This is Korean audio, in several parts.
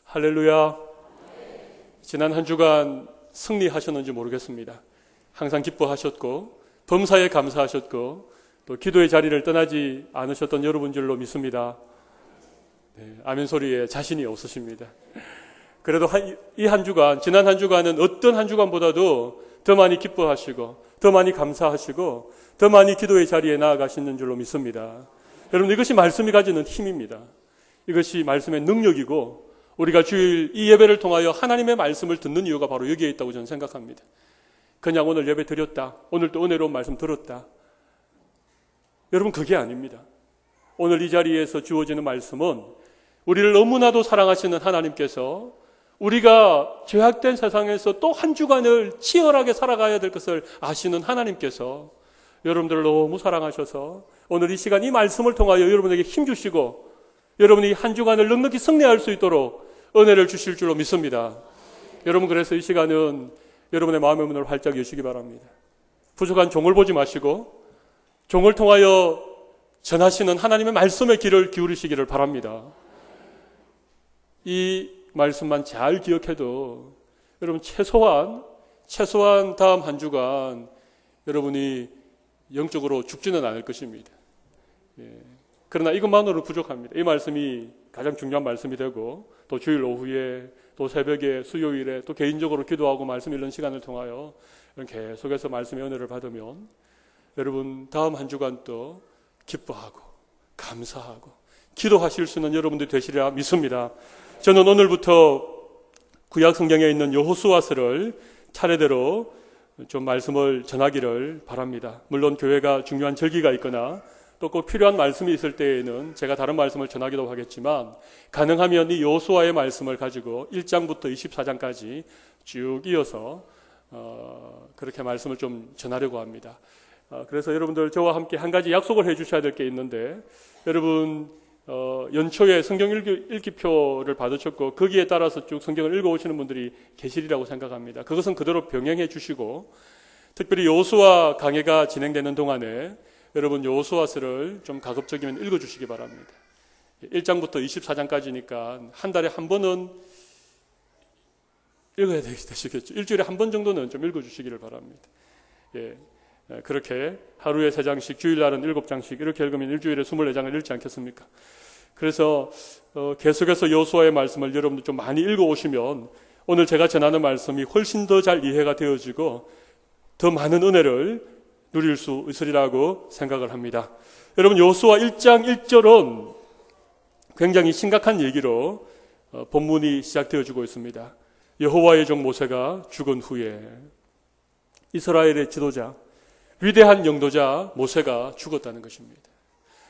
할렐루야. 지난 한 주간 승리하셨는지 모르겠습니다. 항상 기뻐하셨고 범사에 감사하셨고 또 기도의 자리를 떠나지 않으셨던 여러분 줄로 믿습니다. 아멘 소리에 자신이 없으십니다. 그래도 이 한 주간, 지난 한 주간은 어떤 한 주간보다도 더 많이 기뻐하시고 더 많이 감사하시고 더 많이 기도의 자리에 나아가시는 줄로 믿습니다. 여러분, 이것이 말씀이 가지는 힘입니다. 이것이 말씀의 능력이고 우리가 주일 이 예배를 통하여 하나님의 말씀을 듣는 이유가 바로 여기에 있다고 저는 생각합니다. 그냥 오늘 예배 드렸다, 오늘 또 은혜로운 말씀 들었다, 여러분, 그게 아닙니다. 오늘 이 자리에서 주어지는 말씀은 우리를 너무나도 사랑하시는 하나님께서 우리가 죄악된 세상에서 또 한 주간을 치열하게 살아가야 될 것을 아시는 하나님께서 여러분들을 너무 사랑하셔서 오늘 이 시간 이 말씀을 통하여 여러분에게 힘주시고 여러분이 한 주간을 넉넉히 승리할 수 있도록 은혜를 주실 줄로 믿습니다. 여러분, 그래서 이 시간은 여러분의 마음의 문을 활짝 여시기 바랍니다. 부족한 종을 보지 마시고 종을 통하여 전하시는 하나님의 말씀의 귀를 기울이시기를 바랍니다. 이 말씀만 잘 기억해도 여러분 최소한 다음 한 주간 여러분이 영적으로 죽지는 않을 것입니다. 그러나 이것만으로 부족합니다. 이 말씀이 가장 중요한 말씀이 되고 또 주일 오후에 또 새벽에 수요일에 또 개인적으로 기도하고 말씀 읽는 시간을 통하여 계속해서 말씀의 은혜를 받으면 여러분 다음 한 주간 또 기뻐하고 감사하고 기도하실 수 있는 여러분들이 되시리라 믿습니다. 저는 오늘부터 구약 성경에 있는 여호수아서를 차례대로 좀 말씀을 전하기를 바랍니다. 물론 교회가 중요한 절기가 있거나 또 꼭 필요한 말씀이 있을 때에는 제가 다른 말씀을 전하기도 하겠지만 가능하면 이 여호수아의 말씀을 가지고 1장부터 24장까지 쭉 이어서 그렇게 말씀을 좀 전하려고 합니다. 그래서 여러분들 저와 함께 한 가지 약속을 해 주셔야 될 게 있는데, 여러분 연초에 성경 읽기표를 받으셨고 거기에 따라서 쭉 성경을 읽어오시는 분들이 계시리라고 생각합니다. 그것은 그대로 병행해 주시고 특별히 여호수아 강해가 진행되는 동안에 여러분 여호수아서를 좀 가급적이면 읽어주시기 바랍니다. 1장부터 24장까지니까 한 달에 한 번은 읽어야 되시겠죠. 일주일에 한 번 정도는 좀 읽어주시기를 바랍니다. 그렇게 하루에 3장씩, 주일날은 7장씩 이렇게 읽으면 일주일에 24장을 읽지 않겠습니까? 그래서 계속해서 여호수아의 말씀을 여러분들 좀 많이 읽어오시면 오늘 제가 전하는 말씀이 훨씬 더 잘 이해가 되어지고 더 많은 은혜를 누릴 수 있으리라고 생각을 합니다. 여러분, 여호수아 1장 1절은 굉장히 심각한 얘기로 본문이 시작되어지고 있습니다. 여호와의 종 모세가 죽은 후에 이스라엘의 지도자, 위대한 영도자 모세가 죽었다는 것입니다.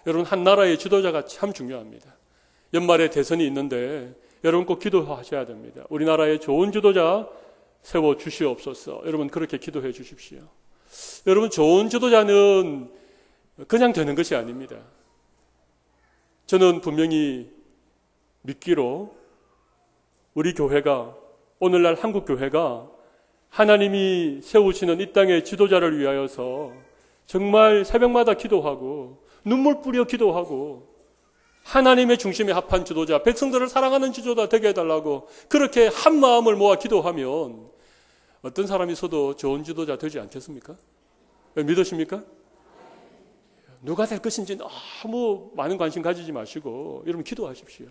여러분, 한 나라의 지도자가 참 중요합니다. 연말에 대선이 있는데 여러분 꼭 기도하셔야 됩니다. 우리나라에 좋은 지도자 세워 주시옵소서. 여러분 그렇게 기도해 주십시오. 여러분, 좋은 지도자는 그냥 되는 것이 아닙니다. 저는 분명히 믿기로 우리 교회가, 오늘날 한국 교회가 하나님이 세우시는 이 땅의 지도자를 위하여서 정말 새벽마다 기도하고 눈물 뿌려 기도하고 하나님의 중심에 합한 지도자, 백성들을 사랑하는 지도자 되게 해달라고 그렇게 한 마음을 모아 기도하면 어떤 사람이 있어도 좋은 지도자 되지 않겠습니까? 믿으십니까? 누가 될 것인지 너무 많은 관심 가지지 마시고 여러분 기도하십시오.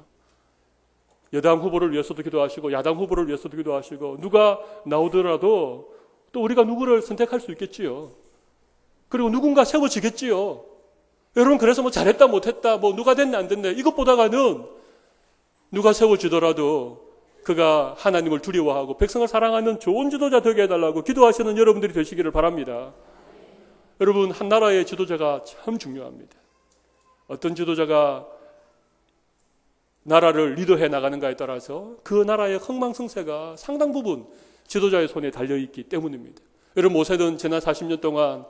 여당 후보를 위해서도 기도하시고 야당 후보를 위해서도 기도하시고 누가 나오더라도 또 우리가 누구를 선택할 수 있겠지요. 그리고 누군가 세워지겠지요. 여러분, 그래서 뭐 잘했다 못했다 뭐 누가 됐네 안 됐네 이것보다는 누가 세워지더라도 그가 하나님을 두려워하고 백성을 사랑하는 좋은 지도자 되게 해달라고 기도하시는 여러분들이 되시기를 바랍니다. 여러분, 한 나라의 지도자가 참 중요합니다. 어떤 지도자가 나라를 리더해 나가는가에 따라서 그 나라의 흥망성쇠가 상당 부분 지도자의 손에 달려있기 때문입니다. 여러분, 모세는 지난 40년 동안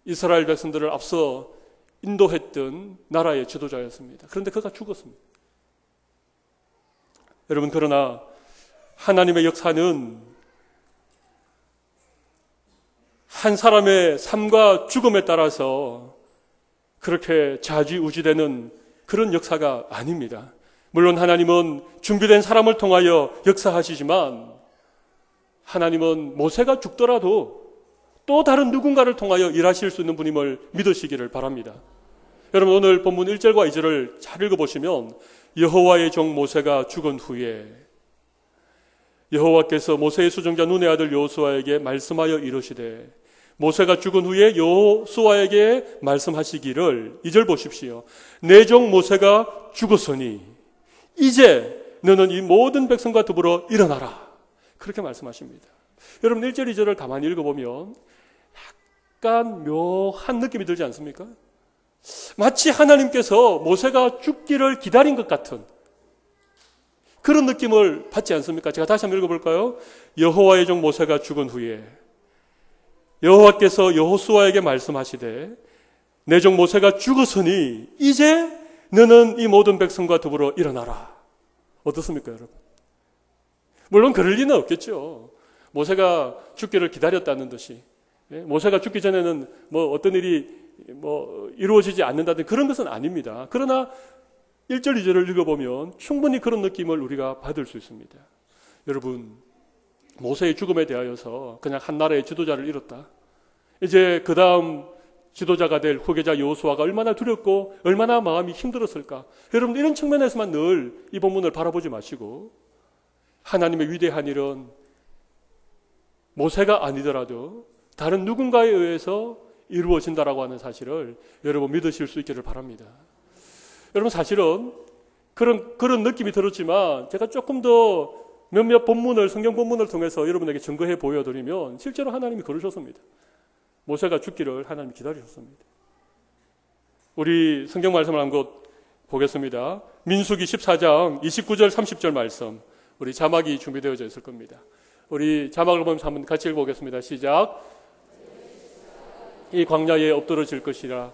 이스라엘 백성들을 앞서 인도했던 나라의 지도자였습니다. 그런데 그가 죽었습니다. 여러분, 그러나 하나님의 역사는 한 사람의 삶과 죽음에 따라서 그렇게 좌지우지되는 그런 역사가 아닙니다. 물론 하나님은 준비된 사람을 통하여 역사하시지만 하나님은 모세가 죽더라도 또 다른 누군가를 통하여 일하실 수 있는 분임을 믿으시기를 바랍니다. 여러분, 오늘 본문 1절과 2절을 잘 읽어보시면 여호와의 종 모세가 죽은 후에 여호와께서 모세의 수종자 눈의 아들 여호수아에게 말씀하여 이르시되, 모세가 죽은 후에 여호수아에게 말씀하시기를, 2절 보십시오. 내 종 모세가 죽었으니 이제 너는 이 모든 백성과 더불어 일어나라. 그렇게 말씀하십니다. 여러분, 1절 2절을 가만히 읽어보면 약간 묘한 느낌이 들지 않습니까? 마치 하나님께서 모세가 죽기를 기다린 것 같은 그런 느낌을 받지 않습니까? 제가 다시 한번 읽어볼까요? 여호와의 종 모세가 죽은 후에 여호와께서 여호수아에게 말씀하시되, 내 종 모세가 죽었으니 이제 너는 이 모든 백성과 더불어 일어나라. 어떻습니까, 여러분? 물론 그럴 리는 없겠죠. 모세가 죽기를 기다렸다는 듯이, 모세가 죽기 전에는 어떤 일이 이루어지지 않는다든 그런 것은 아닙니다. 그러나 1절 2절을 읽어보면 충분히 그런 느낌을 우리가 받을 수 있습니다. 여러분, 모세의 죽음에 대하여서 그냥 한 나라의 지도자를 잃었다, 이제 그 다음 지도자가 될 후계자 여호수아가 얼마나 두렵고 얼마나 마음이 힘들었을까. 여러분, 이런 측면에서만 늘 이 본문을 바라보지 마시고 하나님의 위대한 일은 모세가 아니더라도 다른 누군가에 의해서 이루어진다라고 하는 사실을 여러분 믿으실 수 있기를 바랍니다. 여러분, 사실은 그런 느낌이 들었지만 제가 조금 더 몇몇 본문을, 성경 본문을 통해서 여러분에게 증거해 보여드리면 실제로 하나님이 그러셨습니다. 모세가 죽기를 하나님이 기다리셨습니다. 우리 성경 말씀을 한 곳 보겠습니다. 민수기 14장 29절 30절 말씀, 우리 자막이 준비되어져 있을 겁니다. 우리 자막을 보면서 한번 같이 읽어보겠습니다. 시작. 이 광야에 엎드러질 것이라.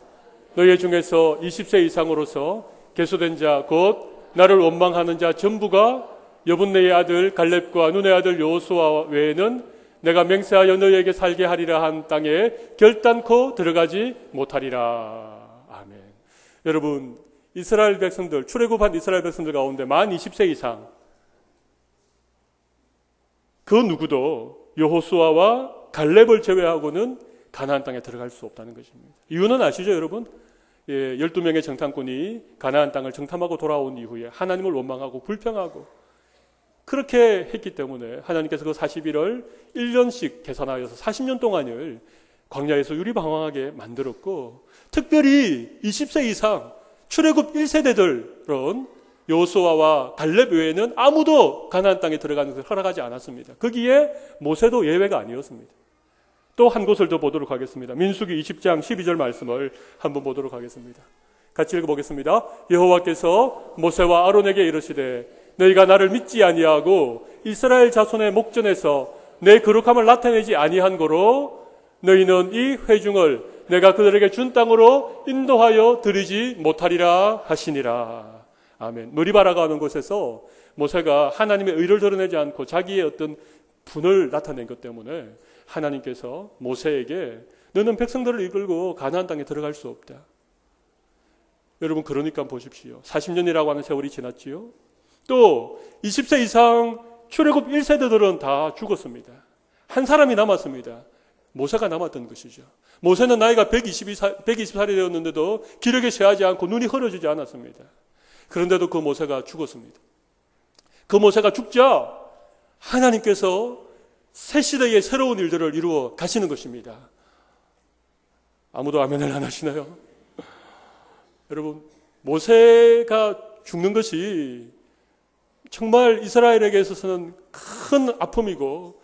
너희 중에서 20세 이상으로서 계수된 자 곧 나를 원망하는 자 전부가 여분네의 아들 갈렙과 눈의 아들 여호수아 외에는 내가 맹세하여 너희에게 살게 하리라 한 땅에 결단코 들어가지 못하리라. 아멘. 여러분, 이스라엘 백성들, 출애굽한 이스라엘 백성들 가운데 만 20세 이상 그 누구도 여호수아와 갈렙을 제외하고는 가나안 땅에 들어갈 수 없다는 것입니다. 이유는 아시죠, 여러분? 12명의 정탐꾼이 가나안 땅을 정탐하고 돌아온 이후에 하나님을 원망하고 불평하고 그렇게 했기 때문에 하나님께서 그 40일을 1년씩 계산하여서 40년 동안을 광야에서 유리방황하게 만들었고, 특별히 20세 이상 출애굽 1세대들은 여호수아와 갈렙 외에는 아무도 가나안 땅에 들어가는 것을 허락하지 않았습니다. 거기에 모세도 예외가 아니었습니다. 또 한 곳을 더 보도록 하겠습니다. 민수기 20장 12절 말씀을 한번 보도록 하겠습니다. 같이 읽어보겠습니다. 여호와께서 모세와 아론에게 이르시되, 너희가 나를 믿지 아니하고 이스라엘 자손의 목전에서 내 거룩함을 나타내지 아니한 고로 너희는 이 회중을 내가 그들에게 준 땅으로 인도하여 드리지 못하리라 하시니라. 아멘. 머리바라가 하는 곳에서 모세가 하나님의 의를 드러내지 않고 자기의 어떤 분을 나타낸 것 때문에 하나님께서 모세에게 너는 백성들을 이끌고 가나안 땅에 들어갈 수 없다. 여러분, 그러니까 보십시오. 40년이라고 하는 세월이 지났지요. 또 20세 이상 출애굽 1세대들은 다 죽었습니다. 한 사람이 남았습니다. 모세가 남았던 것이죠. 모세는 나이가 120살이 되었는데도 기력에 쇠하지 않고 눈이 흐려지지 않았습니다. 그런데도 그 모세가 죽었습니다. 그 모세가 죽자 하나님께서 새 시대의 새로운 일들을 이루어 가시는 것입니다. 아무도 아멘을 안 하시나요? 여러분, 모세가 죽는 것이 정말 이스라엘에게 있어서는 큰 아픔이고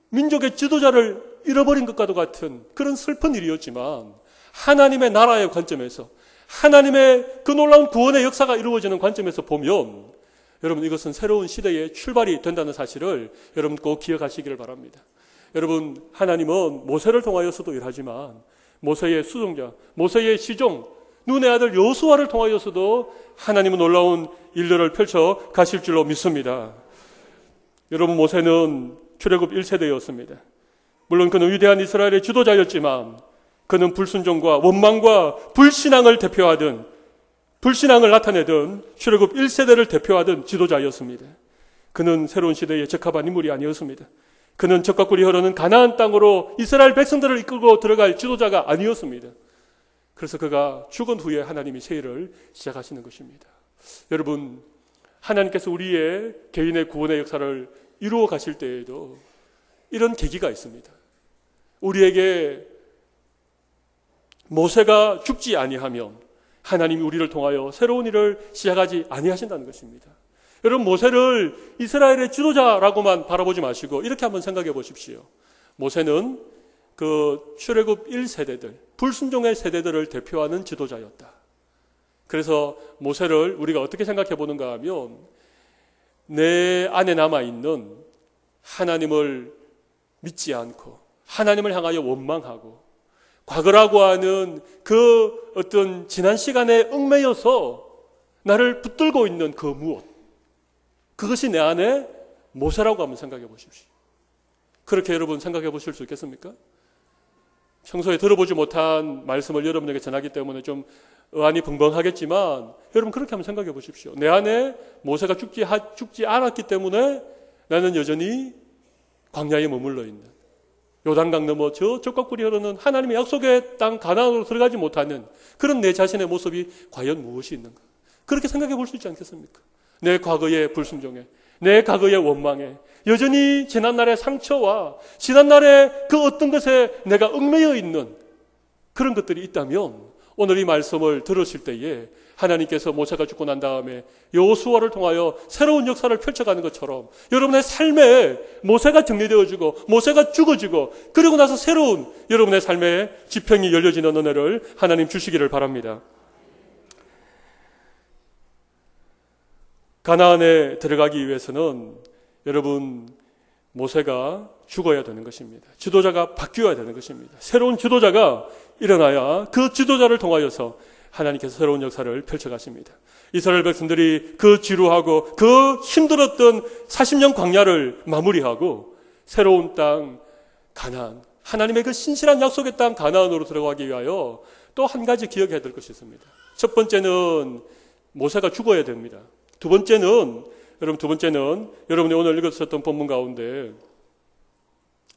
민족의 지도자를 잃어버린 것과도 같은 그런 슬픈 일이었지만, 하나님의 나라의 관점에서, 하나님의 그 놀라운 구원의 역사가 이루어지는 관점에서 보면 여러분, 이것은 새로운 시대의 출발이 된다는 사실을 여러분 꼭 기억하시기를 바랍니다. 여러분, 하나님은 모세를 통하여서도 일하지만 모세의 수종자, 모세의 시종, 눈의 아들 여호수아를 통하여서도 하나님은 놀라운 일들을 펼쳐 가실 줄로 믿습니다. 여러분, 모세는 출애굽 1세대였습니다. 물론 그는 위대한 이스라엘의 지도자였지만 그는 불순종과 원망과 불신앙을 대표하던 불신앙을 나타내던 출애굽 1세대를 대표하던 지도자였습니다. 그는 새로운 시대에 적합한 인물이 아니었습니다. 그는 적과 꿀이 흐르는 가나안 땅으로 이스라엘 백성들을 이끌고 들어갈 지도자가 아니었습니다. 그래서 그가 죽은 후에 하나님이 새 일을 시작하시는 것입니다. 여러분, 하나님께서 우리의 개인의 구원의 역사를 이루어 가실 때에도 이런 계기가 있습니다. 우리에게 모세가 죽지 아니하면 하나님이 우리를 통하여 새로운 일을 시작하지 아니하신다는 것입니다. 여러분, 모세를 이스라엘의 지도자라고만 바라보지 마시고 이렇게 한번 생각해 보십시오. 모세는 그 출애굽 1세대들, 불순종의 세대들을 대표하는 지도자였다. 그래서 모세를 우리가 어떻게 생각해 보는가 하면 내 안에 남아있는 하나님을 믿지 않고 하나님을 향하여 원망하고 과거라고 하는 그 어떤 지난 시간에 얽매여서 나를 붙들고 있는 그 무엇, 그것이 내 안에 모세라고 한번 생각해 보십시오. 그렇게 여러분 생각해 보실 수 있겠습니까? 평소에 들어보지 못한 말씀을 여러분에게 전하기 때문에 좀 의안이 벙벙하겠지만 여러분 그렇게 한번 생각해 보십시오. 내 안에 모세가 죽지 않았기 때문에 나는 여전히 광야에 머물러 있는, 요단강 넘어 저 적과 꿀이 흐르는 하나님의 약속의 땅 가나안으로 들어가지 못하는 그런 내 자신의 모습이 과연 무엇이 있는가? 그렇게 생각해 볼 수 있지 않겠습니까? 내 과거의 불순종에, 내 과거의 원망에, 여전히 지난날의 상처와 지난날의 그 어떤 것에 내가 얽매여 있는 그런 것들이 있다면 오늘 이 말씀을 들으실 때에 하나님께서 모세가 죽고 난 다음에 여호수아를 통하여 새로운 역사를 펼쳐가는 것처럼 여러분의 삶에 모세가 정리되어지고 모세가 죽어지고 그리고 나서 새로운 여러분의 삶의 지평이 열려지는 은혜를 하나님 주시기를 바랍니다. 가나안에 들어가기 위해서는 여러분 모세가 죽어야 되는 것입니다. 지도자가 바뀌어야 되는 것입니다. 새로운 지도자가 일어나야 그 지도자를 통하여서 하나님께서 새로운 역사를 펼쳐가십니다. 이스라엘 백성들이 그 지루하고 그 힘들었던 40년 광야를 마무리하고 새로운 땅 가나안, 하나님의 그 신실한 약속의 땅 가나안으로 들어가기 위하여 또 한 가지 기억해야 될 것이 있습니다. 첫 번째는 모세가 죽어야 됩니다. 두 번째는 여러분이 오늘 읽었었던 본문 가운데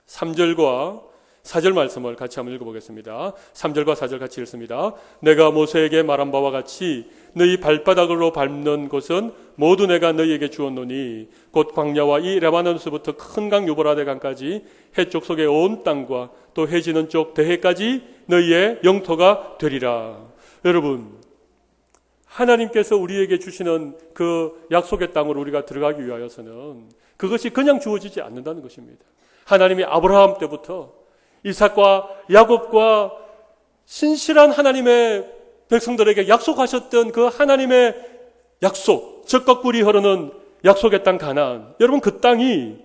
3절과 4절 말씀을 같이 한번 읽어보겠습니다. 3절과 4절 같이 읽습니다. 내가 모세에게 말한 바와 같이 너희 발바닥으로 밟는 곳은 모두 내가 너희에게 주었노니 곧 광야와 이 레바논에서부터 큰 강 유브라데 강까지 해쪽 속의 온 땅과 또 해지는 쪽 대해까지 너희의 영토가 되리라. 여러분, 하나님께서 우리에게 주시는 그 약속의 땅으로 우리가 들어가기 위하여서는 그것이 그냥 주어지지 않는다는 것입니다. 하나님이 아브라함 때부터 이삭과 야곱과 신실한 하나님의 백성들에게 약속하셨던 그 하나님의 약속, 젖과 꿀이 흐르는 약속의 땅 가나안. 여러분, 그 땅이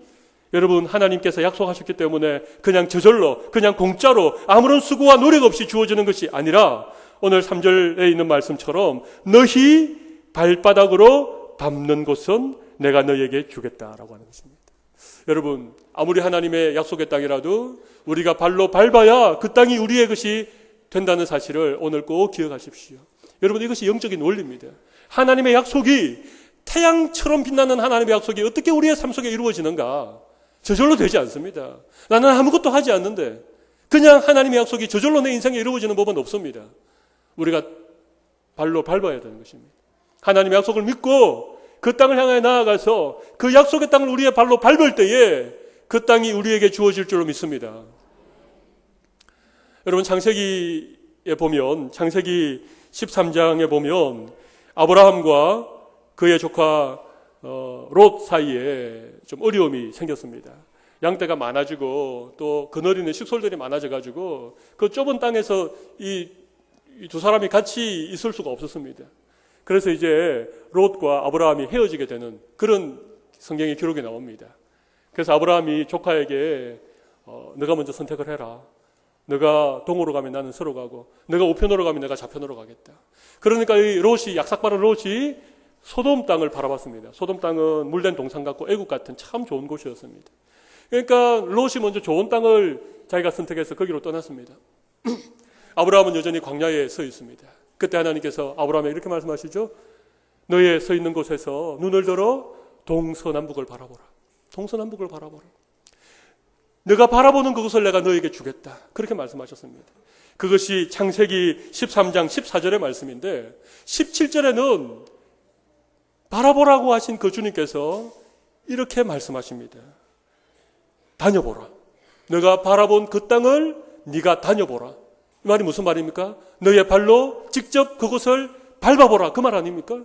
여러분 하나님께서 약속하셨기 때문에 그냥 저절로, 그냥 공짜로 아무런 수고와 노력 없이 주어지는 것이 아니라 오늘 3절에 있는 말씀처럼 너희 발바닥으로 밟는 곳은 내가 너희에게 주겠다라고 하는 것입니다. 여러분, 아무리 하나님의 약속의 땅이라도 우리가 발로 밟아야 그 땅이 우리의 것이 된다는 사실을 오늘 꼭 기억하십시오. 여러분, 이것이 영적인 원리입니다. 하나님의 약속이 태양처럼 빛나는 하나님의 약속이 어떻게 우리의 삶 속에 이루어지는가? 저절로 되지 않습니다. 나는 아무것도 하지 않는데 그냥 하나님의 약속이 저절로 내 인생에 이루어지는 법은 없습니다. 우리가 발로 밟아야 되는 것입니다. 하나님의 약속을 믿고 그 땅을 향해 나아가서 그 약속의 땅을 우리의 발로 밟을 때에 그 땅이 우리에게 주어질 줄로 믿습니다. 여러분, 창세기에 보면, 창세기 13장에 보면 아브라함과 그의 조카 롯 사이에 좀 어려움이 생겼습니다. 양떼가 많아지고 또 그늘이는 식솔들이 많아져가지고 그 좁은 땅에서 이 두 사람이 같이 있을 수가 없었습니다. 그래서 이제 롯과 아브라함이 헤어지게 되는 그런 성경의 기록이 나옵니다. 그래서 아브라함이 조카에게 너가 먼저 선택을 해라. 너가 동으로 가면 나는 서로 가고 너가 우편으로 가면 내가 좌편으로 가겠다. 그러니까 이 롯이, 약삭빠른 롯이 소돔 땅을 바라봤습니다. 소돔 땅은 물된 동산 같고 애국 같은 참 좋은 곳이었습니다. 그러니까 롯이 먼저 좋은 땅을 자기가 선택해서 거기로 떠났습니다. 아브라함은 여전히 광야에 서 있습니다. 그때 하나님께서 아브라함에게 이렇게 말씀하시죠. 너의 서 있는 곳에서 눈을 들어 동서남북을 바라보라. 동서남북을 바라보라. 내가 바라보는 그것을 내가 너에게 주겠다. 그렇게 말씀하셨습니다. 그것이 창세기 13장 14절의 말씀인데 17절에는 바라보라고 하신 그 주님께서 이렇게 말씀하십니다. 다녀보라. 내가 바라본 그 땅을 네가 다녀보라. 이 말이 무슨 말입니까? 너의 발로 직접 그곳을 밟아보라. 그 말 아닙니까?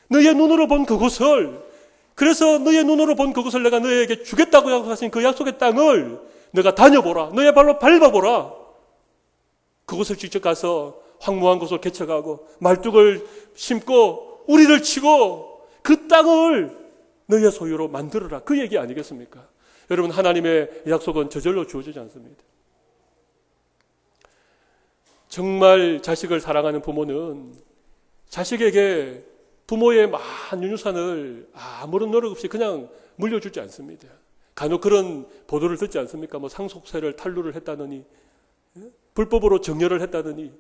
너의 눈으로 본 그곳을, 그래서 너의 눈으로 본 그곳을 내가 너에게 주겠다고 약속하신 그 약속의 땅을 내가 다녀보라. 너의 발로 밟아보라. 그곳을 직접 가서 황무한 곳을 개척하고 말뚝을 심고 우리를 치고 그 땅을 너의 소유로 만들어라. 그 얘기 아니겠습니까? 여러분, 하나님의 약속은 저절로 주어지지 않습니다. 정말 자식을 사랑하는 부모는 자식에게 부모의 많은 유산을 아무런 노력 없이 그냥 물려주지 않습니다. 간혹 그런 보도를 듣지 않습니까? 뭐 상속세를 탈루를 했다느니, 불법으로 정려를 했다느니.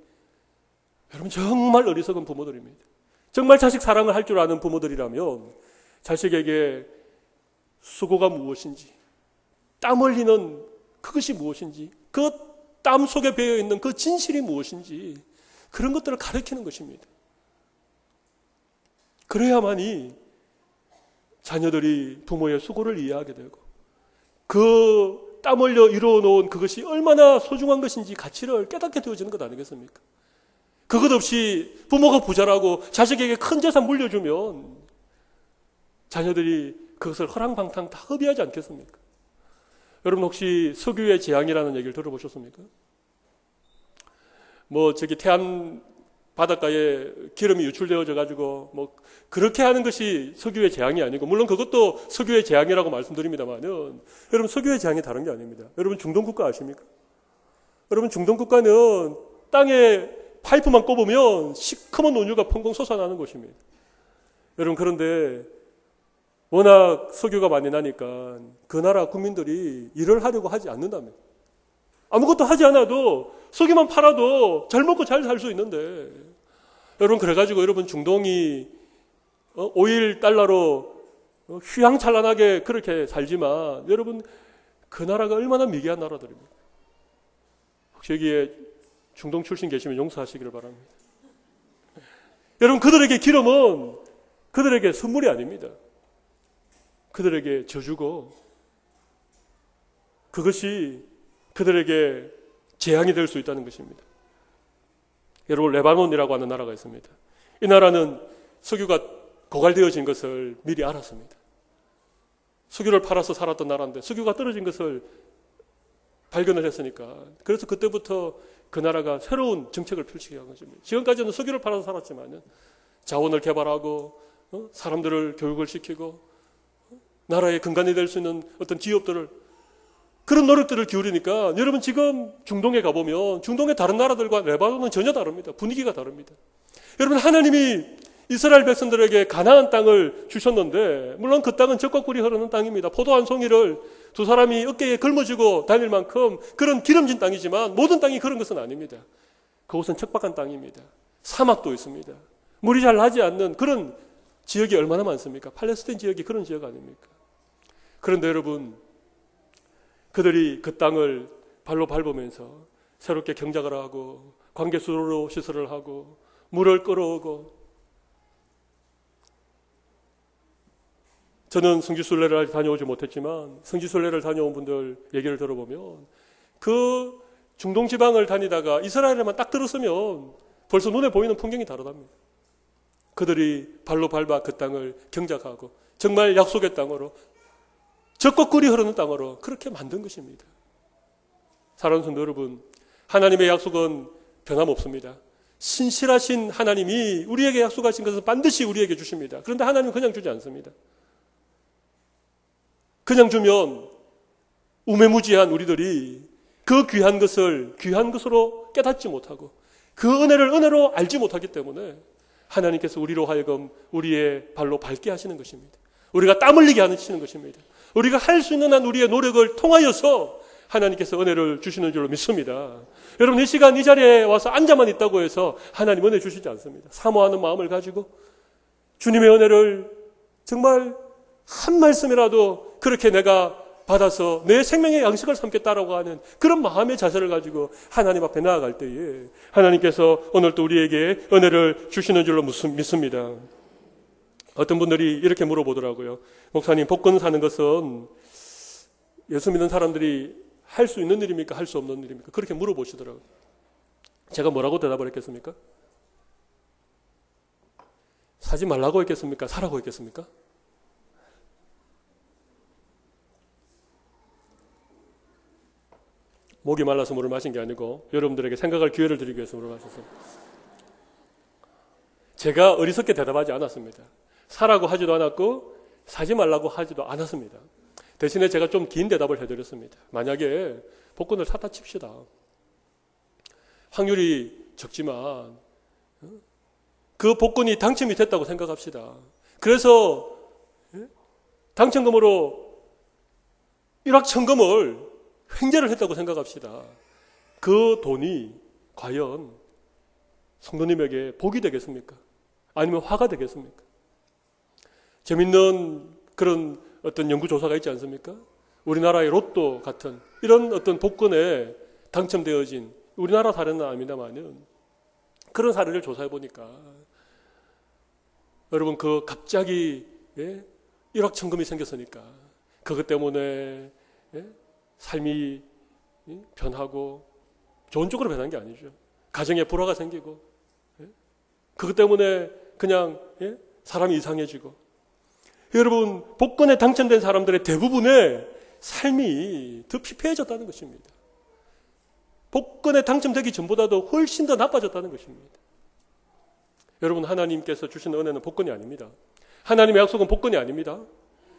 여러분, 정말 어리석은 부모들입니다. 정말 자식 사랑을 할 줄 아는 부모들이라면 자식에게 수고가 무엇인지, 땀 흘리는 그것이 무엇인지, 그 땀 속에 배어있는 그 진실이 무엇인지 그런 것들을 가르치는 것입니다. 그래야만이 자녀들이 부모의 수고를 이해하게 되고 그 땀 흘려 이루어놓은 그것이 얼마나 소중한 것인지 가치를 깨닫게 되어지는 것 아니겠습니까? 그것 없이 부모가 부자라고 자식에게 큰 재산 물려주면 자녀들이 그것을 허랑방탕 다 허비하지 않겠습니까? 여러분, 혹시 석유의 재앙이라는 얘기를 들어보셨습니까? 저기 태안 바닷가에 기름이 유출되어져 가지고 그렇게 하는 것이 석유의 재앙이 아니고, 물론 그것도 석유의 재앙이라고 말씀드립니다만은, 여러분, 석유의 재앙이 다른 게 아닙니다. 여러분, 중동 국가 아십니까? 여러분, 중동 국가는 땅에 파이프만 꼽으면 시커먼 온유가 펑펑 솟아나는 곳입니다. 여러분, 그런데 워낙 석유가 많이 나니까 그 나라 국민들이 일을 하려고 하지 않는답니다. 아무것도 하지 않아도 석유만 팔아도 잘 먹고 잘 살 수 있는데, 여러분, 그래가지고 여러분 중동이 오일 달러로 휘황찬란하게 그렇게 살지만, 여러분, 그 나라가 얼마나 미개한 나라들입니다. 혹시 여기에 중동 출신 계시면 용서하시기를 바랍니다. 여러분, 그들에게 기름은 그들에게 선물이 아닙니다. 그들에게 저주고, 그것이 그들에게 재앙이 될 수 있다는 것입니다. 여러분, 레바논이라고 하는 나라가 있습니다. 이 나라는 석유가 고갈되어진 것을 미리 알았습니다. 석유를 팔아서 살았던 나라인데 석유가 떨어진 것을 발견을 했으니까, 그래서 그때부터 그 나라가 새로운 정책을 펼치게 한 것입니다. 지금까지는 석유를 팔아서 살았지만 자원을 개발하고 사람들을 교육을 시키고 나라의 근간이 될 수 있는 어떤 기업들을, 그런 노력들을 기울이니까, 여러분, 지금 중동에 가보면 중동의 다른 나라들과 레바논은 전혀 다릅니다. 분위기가 다릅니다. 여러분, 하나님이 이스라엘 백성들에게 가나안 땅을 주셨는데, 물론 그 땅은 젖과 꿀이 흐르는 땅입니다. 포도 한 송이를 두 사람이 어깨에 걸머쥐고 다닐 만큼 그런 기름진 땅이지만 모든 땅이 그런 것은 아닙니다. 그곳은 척박한 땅입니다. 사막도 있습니다. 물이 잘 나지 않는 그런 지역이 얼마나 많습니까? 팔레스타인 지역이 그런 지역 아닙니까? 그런데 여러분, 그들이 그 땅을 발로 밟으면서 새롭게 경작을 하고 관계수로 시설을 하고 물을 끌어오고, 저는 성지순례를 다녀오지 못했지만 성지순례를 다녀온 분들 얘기를 들어보면 그 중동 지방을 다니다가 이스라엘에만 딱 들었으면 벌써 눈에 보이는 풍경이 다르답니다. 그들이 발로 밟아 그 땅을 경작하고 정말 약속의 땅으로, 젖과 꿀이 흐르는 땅으로 그렇게 만든 것입니다. 사랑하는 성도 여러분, 하나님의 약속은 변함없습니다. 신실하신 하나님이 우리에게 약속하신 것은 반드시 우리에게 주십니다. 그런데 하나님은 그냥 주지 않습니다. 그냥 주면 우매무지한 우리들이 그 귀한 것을 귀한 것으로 깨닫지 못하고 그 은혜를 은혜로 알지 못하기 때문에 하나님께서 우리로 하여금 우리의 발로 밟게 하시는 것입니다. 우리가 땀 흘리게 하시는 것입니다. 우리가 할 수 있는 한 우리의 노력을 통하여서 하나님께서 은혜를 주시는 줄로 믿습니다. 여러분 이 시간 이 자리에 와서 앉아만 있다고 해서 하나님 은혜 주시지 않습니다. 사모하는 마음을 가지고 주님의 은혜를 정말 한 말씀이라도 그렇게 내가 받아서 내 생명의 양식을 삼겠다라고 하는 그런 마음의 자세를 가지고 하나님 앞에 나아갈 때에 하나님께서 오늘 또 우리에게 은혜를 주시는 줄로 믿습니다. 어떤 분들이 이렇게 물어보더라고요. 목사님, 복권 사는 것은 예수 믿는 사람들이 할 수 있는 일입니까? 할 수 없는 일입니까? 그렇게 물어보시더라고요. 제가 뭐라고 대답을 했겠습니까? 사지 말라고 했겠습니까? 사라고 했겠습니까? 목이 말라서 물을 마신 게 아니고 여러분들에게 생각할 기회를 드리기 위해서 물을 마셨어요. 제가 어리석게 대답하지 않았습니다. 사라고 하지도 않았고 사지 말라고 하지도 않았습니다. 대신에 제가 좀 긴 대답을 해드렸습니다. 만약에 복권을 샀다 칩시다. 확률이 적지만 그 복권이 당첨이 됐다고 생각합시다. 그래서 당첨금으로 일확천금을 횡재를 했다고 생각합시다. 그 돈이 과연 성도님에게 복이 되겠습니까? 아니면 화가 되겠습니까? 재밌는 그런 어떤 연구조사가 있지 않습니까? 우리나라의 로또 같은 이런 어떤 복권에 당첨되어진 우리나라 사례는 아닙니다만은 그런 사례를 조사해 보니까 여러분 그 갑자기 일확천금이 생겼으니까 그것 때문에 삶이 변하고 좋은 쪽으로 변한 게 아니죠. 가정에 불화가 생기고 그것 때문에 그냥 사람이 이상해지고 여러분 복권에 당첨된 사람들의 대부분의 삶이 더 피폐해졌다는 것입니다. 복권에 당첨되기 전보다도 훨씬 더 나빠졌다는 것입니다. 여러분 하나님께서 주시는 은혜는 복권이 아닙니다. 하나님의 약속은 복권이 아닙니다.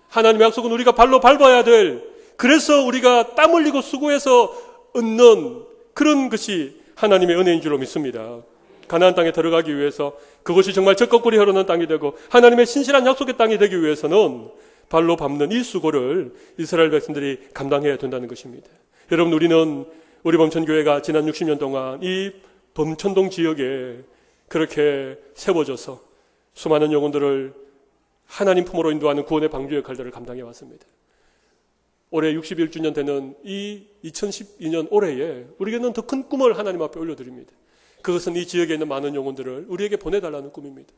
하나님의 약속은 우리가 발로 밟아야 될 그래서 우리가 땀 흘리고 수고해서 얻는 그런 것이 하나님의 은혜인 줄로 믿습니다. 가나안 땅에 들어가기 위해서 그것이 정말 젖과 꿀이 흐르는 땅이 되고 하나님의 신실한 약속의 땅이 되기 위해서는 발로 밟는 이 수고를 이스라엘 백성들이 감당해야 된다는 것입니다. 여러분 우리 범천교회가 지난 60년 동안 이 범천동 지역에 그렇게 세워져서 수많은 영혼들을 하나님 품으로 인도하는 구원의 방주 역할들을 감당해 왔습니다. 올해 61주년 되는 이 2012년 올해에 우리에게는 더 큰 꿈을 하나님 앞에 올려드립니다. 그것은 이 지역에 있는 많은 영혼들을 우리에게 보내달라는 꿈입니다.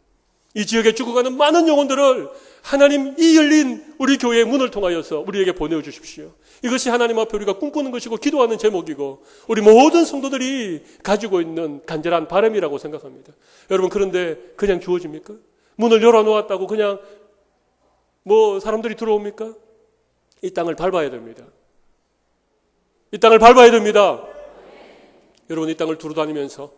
이 지역에 죽어가는 많은 영혼들을 하나님 이 열린 우리 교회의 문을 통하여서 우리에게 보내주십시오. 이것이 하나님 앞에 우리가 꿈꾸는 것이고 기도하는 제목이고 우리 모든 성도들이 가지고 있는 간절한 바람이라고 생각합니다. 여러분 그런데 그냥 주어집니까? 문을 열어놓았다고 그냥 사람들이 들어옵니까? 이 땅을 밟아야 됩니다. 이 땅을 밟아야 됩니다. 여러분 이 땅을 두루다니면서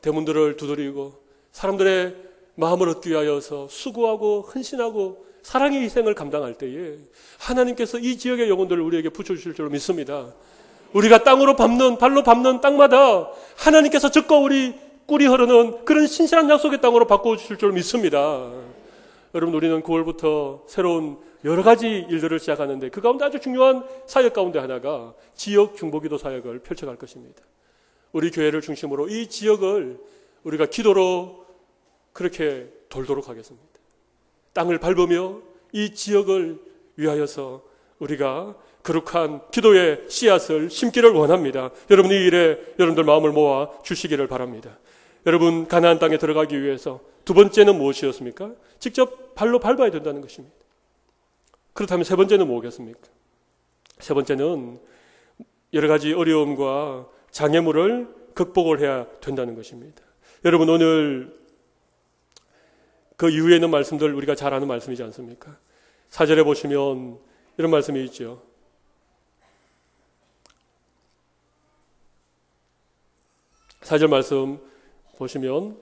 대문들을 두드리고 사람들의 마음을 얻기 위하여서 수고하고 헌신하고 사랑의 희생을 감당할 때에 하나님께서 이 지역의 영혼들을 우리에게 붙여주실 줄로 믿습니다. 우리가 땅으로 발로 밟는 땅마다 하나님께서 젖과 꿀이 흐르는 그런 신실한 약속의 땅으로 바꿔주실 줄로 믿습니다. 여러분 우리는 9월부터 새로운 여러 가지 일들을 시작하는데 그 가운데 아주 중요한 사역 가운데 하나가 지역 중보기도 사역을 펼쳐갈 것입니다. 우리 교회를 중심으로 이 지역을 우리가 기도로 그렇게 돌도록 하겠습니다. 땅을 밟으며 이 지역을 위하여서 우리가 거룩한 기도의 씨앗을 심기를 원합니다. 여러분 이 일에 여러분들 마음을 모아 주시기를 바랍니다. 여러분 가나안 땅에 들어가기 위해서 두 번째는 무엇이었습니까? 직접 발로 밟아야 된다는 것입니다. 그렇다면 세 번째는 뭐겠습니까? 세 번째는 여러 가지 어려움과 장애물을 극복을 해야 된다는 것입니다. 여러분 오늘 그 이후에 있는 말씀들 우리가 잘 아는 말씀이지 않습니까? 4절에 보시면 이런 말씀이 있죠. 4절 말씀 보시면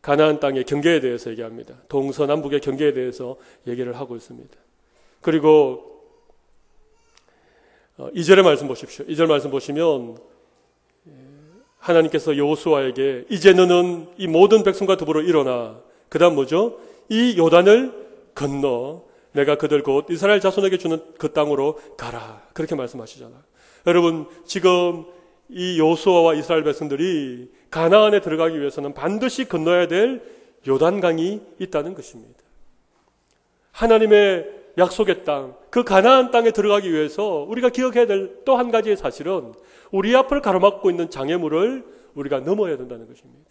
가나안 땅의 경계에 대해서 얘기합니다. 동서남북의 경계에 대해서 얘기를 하고 있습니다. 그리고 2절의 말씀 보십시오. 2절 말씀 보시면 하나님께서 여호수아에게 이제 너는 이 모든 백성과 더불어 일어나 그 다음 뭐죠? 이 요단을 건너 내가 그들 곧 이스라엘 자손에게 주는 그 땅으로 가라. 그렇게 말씀하시잖아요. 여러분, 지금 이 여호수아와 이스라엘 백성들이 가나안에 들어가기 위해서는 반드시 건너야 될 요단강이 있다는 것입니다. 하나님의 약속의 땅, 그 가나안 땅에 들어가기 위해서 우리가 기억해야 될 또 한 가지의 사실은 우리 앞을 가로막고 있는 장애물을 우리가 넘어야 된다는 것입니다.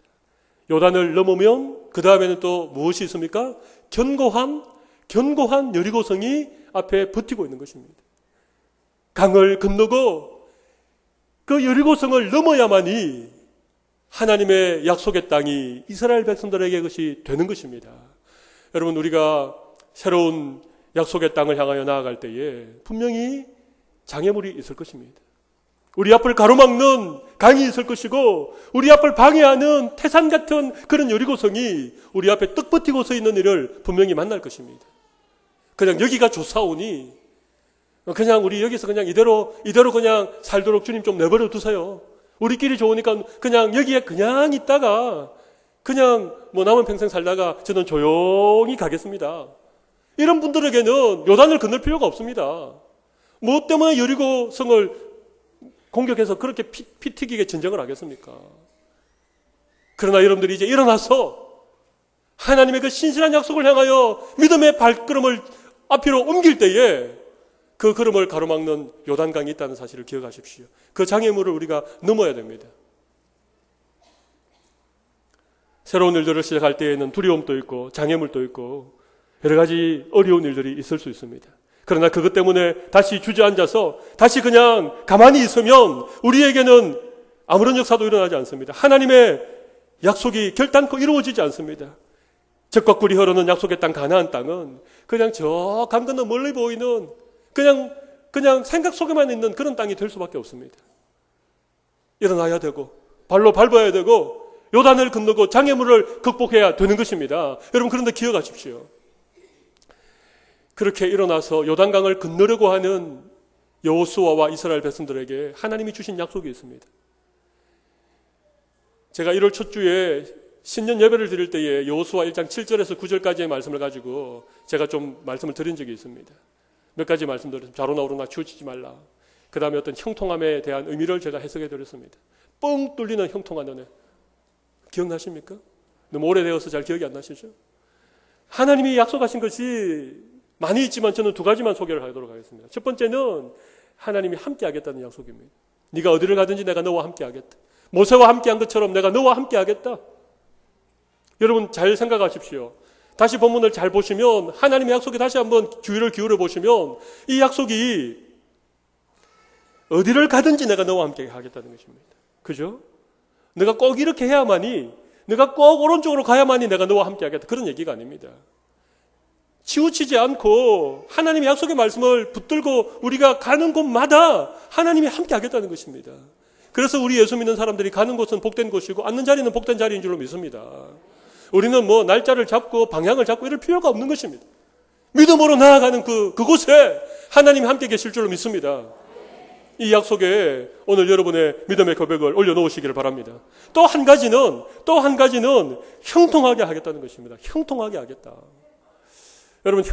요단을 넘으면 그 다음에는 또 무엇이 있습니까? 견고한 여리고성이 앞에 버티고 있는 것입니다. 강을 건너고 그 여리고성을 넘어야만이 하나님의 약속의 땅이 이스라엘 백성들에게 그것이 되는 것입니다. 여러분, 우리가 새로운 약속의 땅을 향하여 나아갈 때에 분명히 장애물이 있을 것입니다. 우리 앞을 가로막는 강이 있을 것이고 우리 앞을 방해하는 태산 같은 그런 여리고성이 우리 앞에 떡 버티고 서 있는 일을 분명히 만날 것입니다. 그냥 여기가 좋사오니 그냥 우리 여기서 그냥 이대로 그냥 살도록 주님 좀 내버려 두세요. 우리끼리 좋으니까 그냥 여기에 그냥 있다가 그냥 뭐 남은 평생 살다가 저는 조용히 가겠습니다. 이런 분들에게는 요단을 건널 필요가 없습니다. 무엇 때문에 여리고성을 공격해서 그렇게 피 튀기게 전쟁을 하겠습니까? 그러나 여러분들이 이제 일어나서 하나님의 그 신실한 약속을 향하여 믿음의 발걸음을 앞으로 옮길 때에 그 걸음을 가로막는 요단강이 있다는 사실을 기억하십시오. 그 장애물을 우리가 넘어야 됩니다. 새로운 일들을 시작할 때에는 두려움도 있고 장애물도 있고 여러 가지 어려운 일들이 있을 수 있습니다. 그러나 그것 때문에 다시 주저앉아서 다시 그냥 가만히 있으면 우리에게는 아무런 역사도 일어나지 않습니다. 하나님의 약속이 결단코 이루어지지 않습니다. 적과 꿀이 흐르는 약속의 땅 가나안 땅은 그냥 저 강 건너 멀리 보이는 그냥 생각 속에만 있는 그런 땅이 될 수밖에 없습니다. 일어나야 되고 발로 밟아야 되고 요단을 건너고 장애물을 극복해야 되는 것입니다. 여러분, 그런데 기억하십시오. 그렇게 일어나서 요단강을 건너려고 하는 여호수아와 이스라엘 백성들에게 하나님이 주신 약속이 있습니다. 제가 1월 첫 주에 신년 예배를 드릴 때에 여호수아 1장 7절에서 9절까지의 말씀을 가지고 제가 좀 말씀을 드린 적이 있습니다. 몇 가지 말씀드렸습니다. 좌로나 우로나 치우치지 말라. 그 다음에 어떤 형통함에 대한 의미를 제가 해석해 드렸습니다. 뻥 뚫리는 형통한 은혜. 기억나십니까? 너무 오래되어서 잘 기억이 안 나시죠? 하나님이 약속하신 것이 많이 있지만 저는 두 가지만 소개를 하도록 하겠습니다. 첫 번째는 하나님이 함께 하겠다는 약속입니다. 네가 어디를 가든지 내가 너와 함께 하겠다. 모세와 함께 한 것처럼 내가 너와 함께 하겠다. 여러분, 잘 생각하십시오. 다시 본문을 잘 보시면 하나님의 약속에 다시 한번 주의를 기울여 보시면 이 약속이 어디를 가든지 내가 너와 함께 하겠다는 것입니다. 그죠? 내가 꼭 이렇게 해야만이, 내가 꼭 오른쪽으로 가야만이 내가 너와 함께 하겠다. 그런 얘기가 아닙니다. 치우치지 않고 하나님의 약속의 말씀을 붙들고 우리가 가는 곳마다 하나님이 함께 하겠다는 것입니다. 그래서 우리 예수 믿는 사람들이 가는 곳은 복된 곳이고 앉는 자리는 복된 자리인 줄로 믿습니다. 우리는 뭐 날짜를 잡고 방향을 잡고 이럴 필요가 없는 것입니다. 믿음으로 나아가는 그곳에 하나님이 함께 계실 줄로 믿습니다. 이 약속에 오늘 여러분의 믿음의 고백을 올려놓으시기를 바랍니다. 또 한 가지는 형통하게 하겠다는 것입니다. 형통하게 하겠다. 여러분,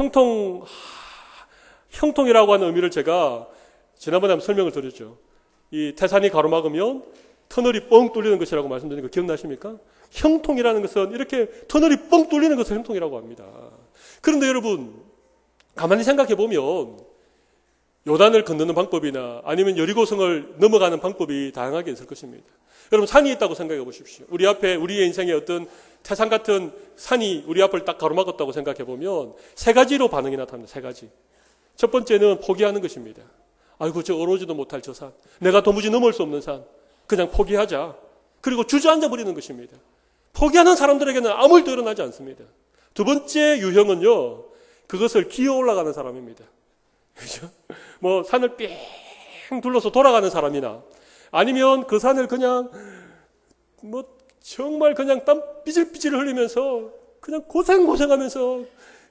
형통이라고 하는 의미를 제가 지난번에 한번 설명을 드렸죠. 이 태산이 가로막으면 터널이 뻥 뚫리는 것이라고 말씀드린 거 기억나십니까? 형통이라는 것은 이렇게 터널이 뻥 뚫리는 것을 형통이라고 합니다. 그런데 여러분, 가만히 생각해 보면 요단을 건너는 방법이나 아니면 여리고성을 넘어가는 방법이 다양하게 있을 것입니다. 여러분, 산이 있다고 생각해 보십시오. 우리 앞에 우리의 인생에 어떤 태산 같은 산이 우리 앞을 딱 가로막았다고 생각해 보면 세 가지로 반응이 나타납니다. 세 가지. 첫 번째는 포기하는 것입니다. 아이고, 저 오르지도 못할 저 산, 내가 도무지 넘을 수 없는 산, 그냥 포기하자. 그리고 주저앉아 버리는 것입니다. 포기하는 사람들에게는 아무 일도 일어나지 않습니다. 두 번째 유형은요, 그것을 기어 올라가는 사람입니다. 그죠? 뭐 산을 삥 둘러서 돌아가는 사람이나 아니면 그 산을 그냥 뭐 정말 그냥 땀 삐질삐질 흘리면서 그냥 고생하면서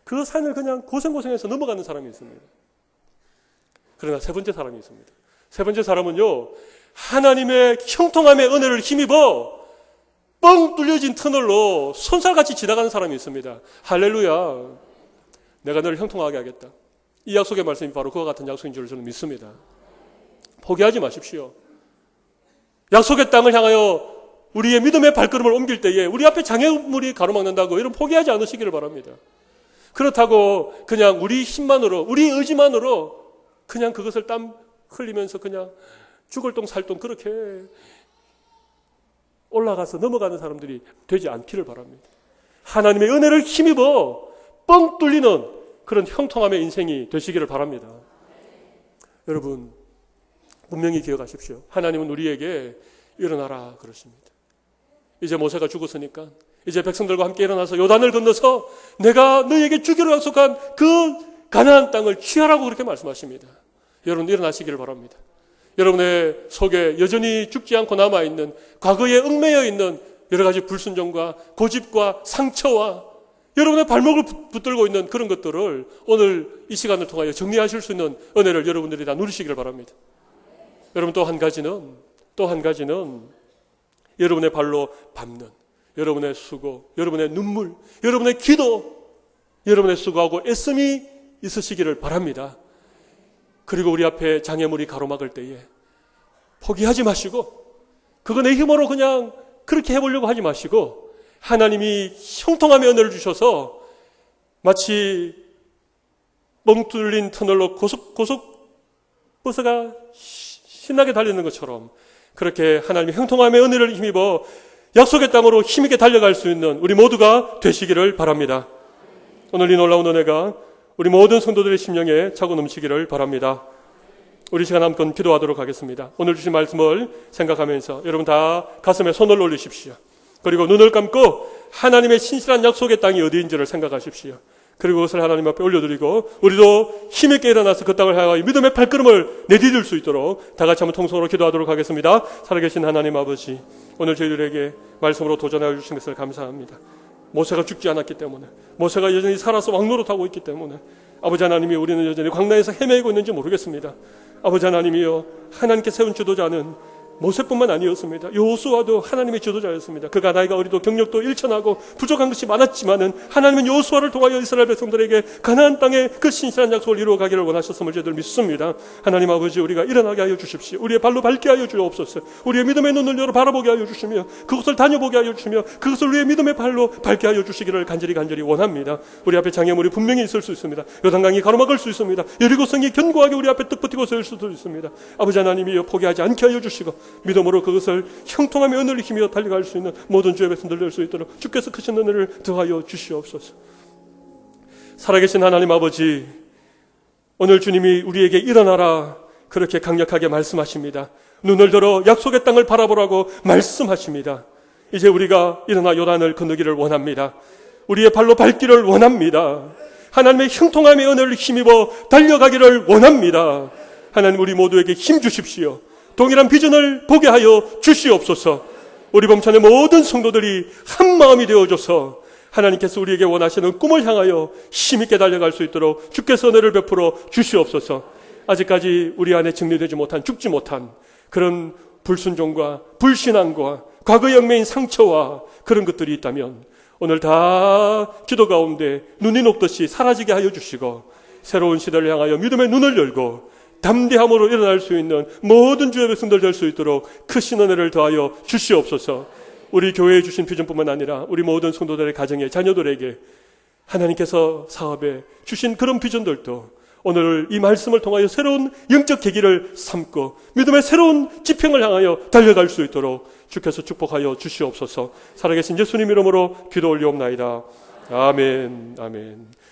그 산을 그냥 고생해서 넘어가는 사람이 있습니다. 그러나 세 번째 사람이 있습니다. 세 번째 사람은요, 하나님의 형통함의 은혜를 힘입어 뻥 뚫려진 터널로 손살같이 지나가는 사람이 있습니다. 할렐루야. 내가 너를 형통하게 하겠다. 이 약속의 말씀이 바로 그와 같은 약속인 줄 저는 믿습니다. 포기하지 마십시오. 약속의 땅을 향하여 우리의 믿음의 발걸음을 옮길 때에 우리 앞에 장애물이 가로막는다고 이런 포기하지 않으시기를 바랍니다. 그렇다고 그냥 우리 힘만으로, 우리 의지만으로 그냥 그것을 땀 흘리면서 그냥 죽을 똥 살 똥 그렇게 올라가서 넘어가는 사람들이 되지 않기를 바랍니다. 하나님의 은혜를 힘입어 뻥 뚫리는 그런 형통함의 인생이 되시기를 바랍니다. 여러분, 분명히 기억하십시오. 하나님은 우리에게 일어나라 그러십니다. 이제 모세가 죽었으니까 이제 백성들과 함께 일어나서 요단을 건너서 내가 너희에게 주기로 약속한 그 가나안 땅을 취하라고 그렇게 말씀하십니다. 여러분 일어나시기를 바랍니다. 여러분의 속에 여전히 죽지 않고 남아있는 과거에 얽매여 있는 여러 가지 불순종과 고집과 상처와 여러분의 발목을 붙들고 있는 그런 것들을 오늘 이 시간을 통하여 정리하실 수 있는 은혜를 여러분들이 다 누리시기를 바랍니다. 여러분 또 한 가지는 여러분의 발로 밟는 여러분의 수고, 여러분의 눈물, 여러분의 기도, 여러분의 수고하고 애씀이 있으시기를 바랍니다. 그리고 우리 앞에 장애물이 가로막을 때에 포기하지 마시고 그거 내 힘으로 그냥 그렇게 해보려고 하지 마시고 하나님이 형통함의 은혜를 주셔서 마치 멍 뚫린 터널로 고속 버스가 신나게 달리는 것처럼 그렇게 하나님의 형통함의 은혜를 힘입어 약속의 땅으로 힘있게 달려갈 수 있는 우리 모두가 되시기를 바랍니다. 오늘 이 놀라운 은혜가 우리 모든 성도들의 심령에 차고 넘치기를 바랍니다. 우리 시간 한번 기도하도록 하겠습니다. 오늘 주신 말씀을 생각하면서 여러분 다 가슴에 손을 올리십시오. 그리고 눈을 감고 하나님의 신실한 약속의 땅이 어디인지를 생각하십시오. 그리고 그것을 하나님 앞에 올려드리고 우리도 힘있게 일어나서 그 땅을 향하여 믿음의 발걸음을 내디딜 수 있도록 다 같이 한번 통성으로 기도하도록 하겠습니다. 살아계신 하나님 아버지, 오늘 저희들에게 말씀으로 도전하여 주신 것을 감사합니다. 모세가 죽지 않았기 때문에, 모세가 여전히 살아서 왕노릇하고 있기 때문에 아버지 하나님이 우리는 여전히 광야에서 헤매고 있는지 모르겠습니다. 아버지 하나님이여, 하나님께 세운 지도자는 모세뿐만 아니었습니다. 여호수아도 하나님의 지도자였습니다. 그가 나이가 어리도 경력도 일천하고 부족한 것이 많았지만은 하나님은 여호수아를 통하여 이스라엘 백성들에게 가나안 땅의 그 신실한 약속을 이루어가기를 원하셨음을 저희들 믿습니다. 하나님 아버지, 우리가 일어나게 하여 주십시오. 우리의 발로 밟게 하여 주옵소서. 우리의 믿음의 눈을 열어 바라보게 하여 주시며 그것을 다녀보게 하여 주시며 그것을 우리의 믿음의 발로 밟게 하여 주시기를 간절히 원합니다. 우리 앞에 장애물이 분명히 있을 수 있습니다. 요단강이 가로막을 수 있습니다. 여리고성이 견고하게 우리 앞에 떡 버티고 설 수도 있습니다. 아버지 하나님이여, 포기하지 않게 하여 주시고 믿음으로 그것을 형통함의 은혜를 힘입어 달려갈 수 있는 모든 주의 백성들 될 수 있도록 주께서 크신 은혜를 더하여 주시옵소서. 살아계신 하나님 아버지, 오늘 주님이 우리에게 일어나라 그렇게 강력하게 말씀하십니다. 눈을 들어 약속의 땅을 바라보라고 말씀하십니다. 이제 우리가 일어나 요단을 건너기를 원합니다. 우리의 발로 밟기를 원합니다. 하나님의 형통함의 은혜를 힘입어 달려가기를 원합니다. 하나님, 우리 모두에게 힘 주십시오. 동일한 비전을 보게 하여 주시옵소서. 우리 범천의 모든 성도들이 한 마음이 되어줘서 하나님께서 우리에게 원하시는 꿈을 향하여 힘있게 달려갈 수 있도록 주께서 은혜를 베풀어 주시옵소서. 아직까지 우리 안에 정리되지 못한, 죽지 못한 그런 불순종과 불신앙과 과거의 얽매인 상처와 그런 것들이 있다면 오늘 다 기도 가운데 눈이 녹듯이 사라지게 하여 주시고 새로운 시대를 향하여 믿음의 눈을 열고 담대함으로 일어날 수 있는 모든 주의 백성들 될 수 있도록 크신 은혜를 더하여 주시옵소서. 우리 교회에 주신 비전뿐만 아니라 우리 모든 성도들의 가정의 자녀들에게 하나님께서 사업에 주신 그런 비전들도 오늘 이 말씀을 통하여 새로운 영적 계기를 삼고 믿음의 새로운 지평을 향하여 달려갈 수 있도록 주께서 축복하여 주시옵소서. 살아계신 예수님 이름으로 기도 올리옵나이다. 아멘. 아멘.